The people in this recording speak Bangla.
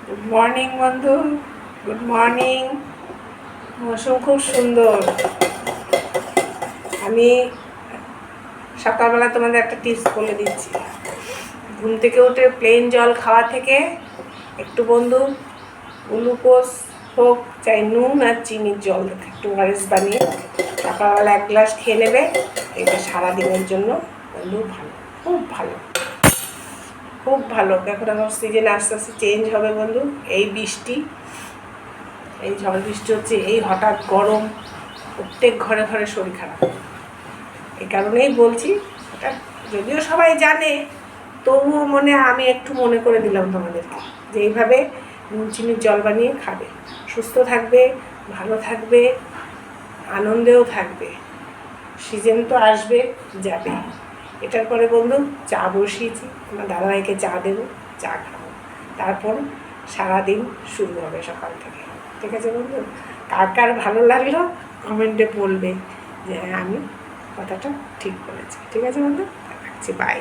গুড মর্নিং বন্ধু, গুড মর্নিং। মৌসুম খুব সুন্দর। আমি সকালবেলা তোমাদের একটা টিপস বলে দিচ্ছি। ঘুম থেকে উঠে প্লেন জল খাওয়া থেকে একটু বন্ধু গ্লুকোজ হোক, চাই নুন আর চিনির জল একটু ওআরএস বানিয়ে সকালবেলা 1 গ্লাস খেয়ে নেবে। এটা সারাদিনের জন্য বন্ধু ভালো, খুব ভালো, খুব ভালো। এখন আমার সিজন আস্তে আস্তে চেঞ্জ হবে বন্ধু। এই বৃষ্টি, এই ঝড় বৃষ্টি হচ্ছে, এই হঠাৎ গরম, প্রত্যেক ঘরে ঘরে শরীর খারাপ। এই কারণেই বলছি, এটা যদিও সবাই জানে, তবুও আমি একটু মনে করে দিলাম তোমাদেরকে যে এইভাবে নুন চিনির জল বানিয়ে খাবে, সুস্থ থাকবে, ভালো থাকবে, আনন্দেও থাকবে। সিজন তো আসবে যাবে। এটার পরে বন্ধু চা বসিয়েছি, আমার দাদাভাইকে চা দেবো, চা খাবো, তারপর সারাদিন শুরু হবে সকাল থেকে। ঠিক আছে বন্ধু? কার কার ভালো লাগলো কমেন্টে বলবে যে আমি কথাটা ঠিক বলেছি। ঠিক আছে বন্ধু, রাখছি, বাই।